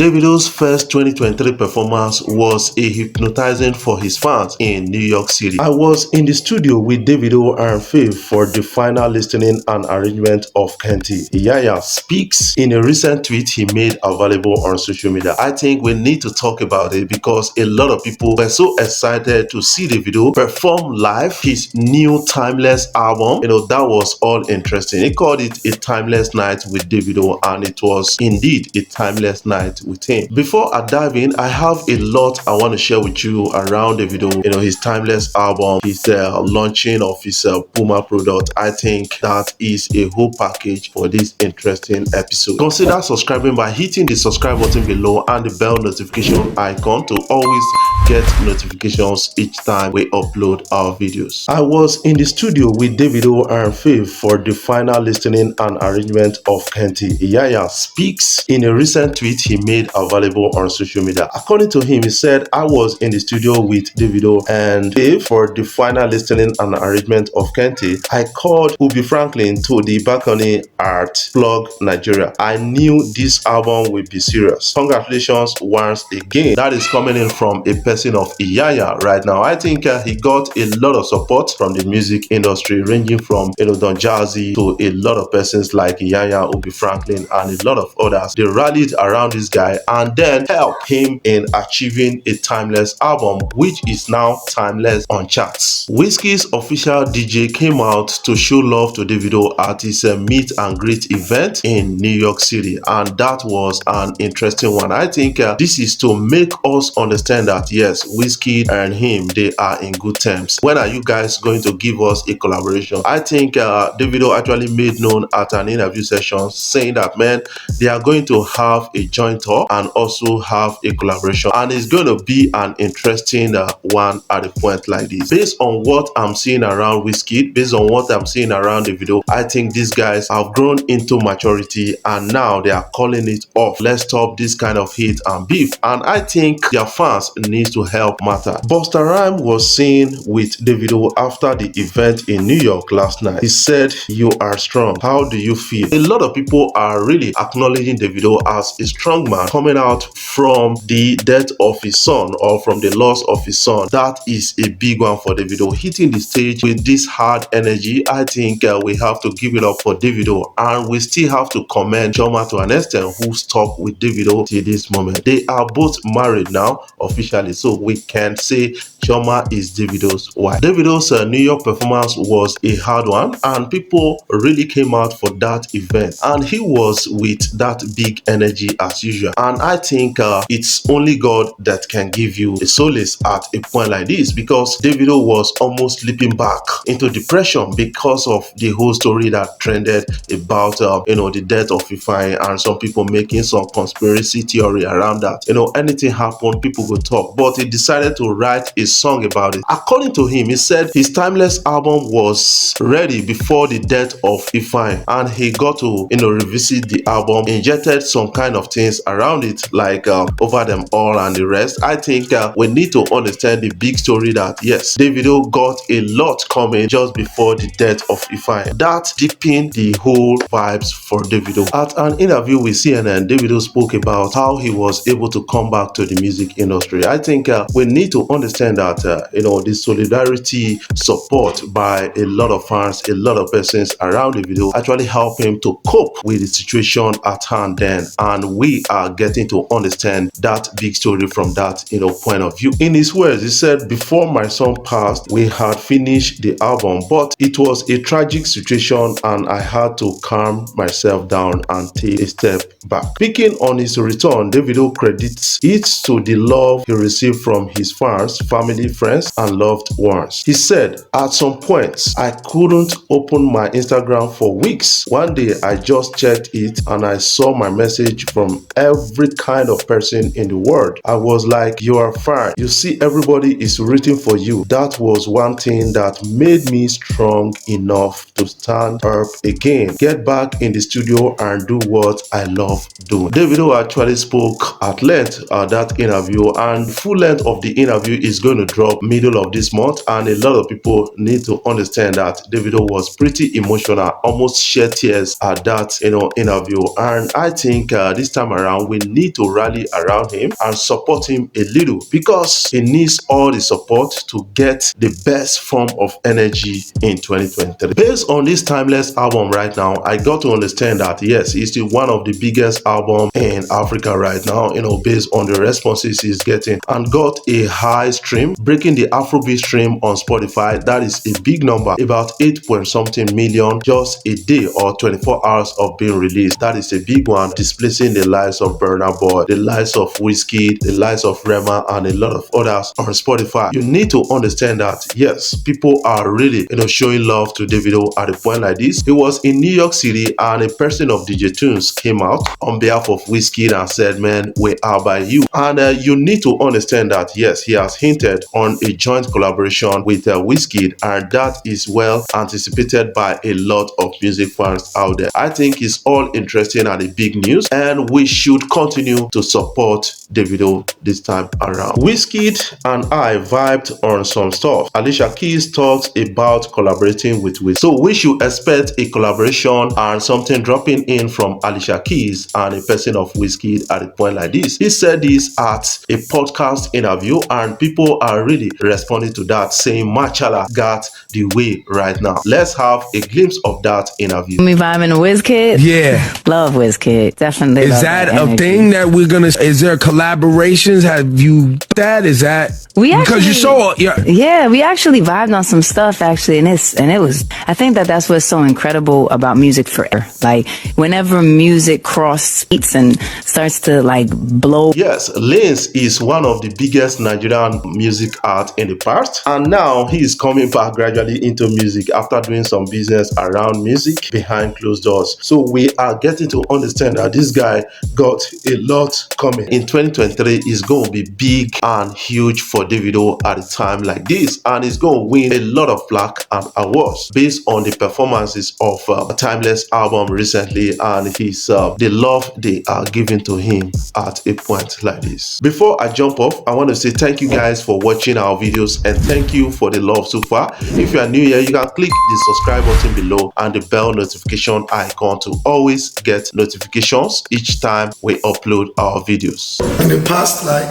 Davido's first 2023 performance was a hypnotizing for his fans in New York City. I was in the studio with Davido and Faith for the final listening and arrangement of Kenti. Yaya speaks in a recent tweet he made available on social media. I think we need to talk about it because a lot of people were so excited to see Davido perform live his new timeless album. That was all interesting. He called it a timeless night with Davido, and it was indeed a timeless night with him. Before I dive in, I have a lot I want to share with you around Davido. His timeless album, his launching of his Puma product. I think that is a whole package for this interesting episode. Consider subscribing by hitting the subscribe button below and the bell notification icon to always get notifications each time we upload our videos. I was in the studio with Davido and Faith for the final listening and arrangement of Kenti. Yaya speaks in a recent tweet he made available on social media. According to him, he said, I was in the studio with Davido and Faith for the final listening and arrangement of Kenti. I called Ubi Franklin to the balcony at Plug Nigeria. I knew this album would be serious. Congratulations once again. That is coming in from a person of Iyaya right now. I think he got a lot of support from the music industry, ranging from Don Jazzy to a lot of persons like Iyaya, Ubi Franklin, and a lot of others. They rallied around this guy and then helped him in achieving a timeless album, which is now timeless on charts. Wizkid's official DJ came out to show love to Davido at his meet and greet event in New York City, and that was an interesting one. I think this is to make us understand that yes, Wizkid and him, they are in good terms. When are you guys going to give us a collaboration? I think Davido actually made known at an interview session saying that, man, they are going to have a joint tour and also have a collaboration, and it's going to be an interesting one at a point like this. Based on what I'm seeing around Wizkid, based on what I'm seeing around Davido, I think these guys have grown into maturity and now they are calling it off. Let's stop this kind of hate and beef, and I think their fans need to help matter. Busta Rhymes was seen with Davido after the event in New York last night. He said, "You are strong. How do you feel?" A lot of people are really acknowledging Davido as a strong man coming out from the death of his son or from the loss of his son. That is a big one for Davido. Hitting the stage with this hard energy, I think we have to give it up for Davido, and we still have to commend Chioma to an extent, who stuck with Davido till this moment. They are both married now officially, so we can say Chioma is Davido's wife. Davido's New York performance was a hard one, and people really came out for that event, and he was with that big energy as usual. And I think it's only God that can give you a solace at a point like this, because Davido was almost slipping back into depression because of the whole story that trended about the death of Ifeanyi, and some people making some conspiracy theory around that. Anything happened, people will talk, but he decided to write a song about it. According to him, he said his timeless album was ready before the death of Ifeanyi, and he got to revisit the album, injected some kind of things around it, like Over Them All and the rest. I think we need to understand the big story that yes, Davido got a lot coming just before the death of Ifeanyi. That deepened the whole vibes for Davido. At an interview with CNN, Davido spoke about how he was able to come back to the music industry. I think we need to understand that the solidarity support by a lot of fans, a lot of persons around Davido actually help him to cope with the situation at hand then, and we are getting to understand that big story from that point of view. In his words, he said, "Before my son passed, we had finished the album, but it was a tragic situation and I had to calm myself down and take a step back." Speaking on his return, Davido credits it to the love he received from his fans, family, friends, and loved ones. He said, "At some points, I couldn't open my Instagram for weeks. One day, I just checked it and I saw my message from every kind of person in the world. I was like, you are fine. You see, everybody is rooting for you." That was one thing that made me strong enough to stand up again, get back in the studio and do what I love doing. Davido actually spoke at length at that interview, and the full length of the interview is going to drop middle of this month, and a lot of people need to understand that Davido was pretty emotional, almost shed tears at that interview. And I think this time around we need to rally around him and support him a little, because he needs all the support to get the best form of energy in 2023. Based on this timeless album right now, I got to understand that yes, it's still one of the biggest albums in Africa right now, you know, based on the responses he's getting, and got a high stream, breaking the Afrobeat stream on Spotify. That is a big number, about 8 point something million just a day or 24 hours of being released. That is a big one, displacing the likes of Burna Boy, the likes of Wizkid, the likes of Rema, and a lot of others on Spotify. You need to understand that yes, people are really, you know, showing love to Davido at a point like this. He was in New York City, and a person of DJ Tunes came out on behalf of Wizkid and said, man, we are by you. And you need to understand that yes, he has hinted on a joint collaboration with Wizkid, and that is well anticipated by a lot of music fans out there. I think it's all interesting and a big news, and we should continue to support Davido this time around. Wizkid and I vibed on some stuff. Alicia Keys talks about collaborating with Wizkid, so we should expect a collaboration and something dropping in from Alicia Keys and a person of Wizkid at a point like this. He said this at a podcast interview, and people are really responding to that, saying Machala got the way right now. Let's have a glimpse of that interview. Me vibing with Wizkid? Yeah. Love Wizkid. Definitely. Is that a thing that we're gonna, is there collaborations? Have you, that, is that? We actually, because you saw, yeah, we actually vibed on some stuff actually, and it was, I think that's what's so incredible about music forever. Like whenever music cross beats and starts to like blow. Yes, Lance is one of the biggest Nigerian music art in the past, and now he is coming back gradually into music after doing some business around music behind closed doors. So we are getting to understand that this guy got a lot coming. In 2023 is going to be big and huge for Davido at a time like this, and he's going to win a lot of plaque and awards based on the performances of a timeless album recently, and his the love they are giving to him at a point like this. Before I jump off, I want to say thank you guys for watching our videos, and thank you for the love so far. If you are new here, you can click the subscribe button below and the bell notification icon to always get notifications each time we upload our videos. In the past like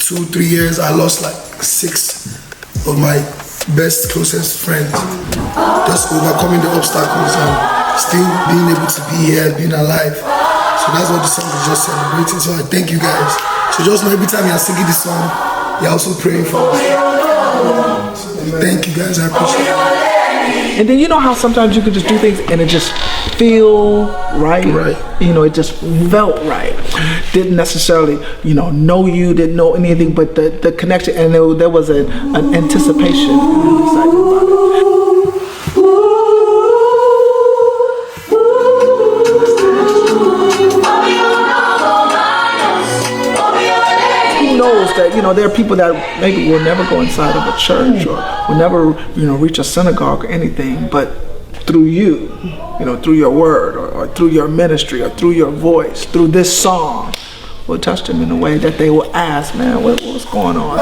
2-3 years, I lost like 6 of my best, closest friends. Just overcoming the obstacles and still being able to be here, being alive. So that's what the song is just celebrating. So I thank you guys. So just know every time you're singing this song, you're also praying for us. Thank you guys, I appreciate it. And then you know how sometimes you could just do things and it just feel right. You know, it just felt right. Didn't necessarily, you know you, didn't know anything, but the connection, and there was an anticipation and an excitement about it. That, you know, there are people that maybe will never go inside of a church or will never, you know, reach a synagogue or anything, but through you, you know, through your word or through your ministry or through your voice, through this song, will touch them in a way that they will ask, man, what's going on?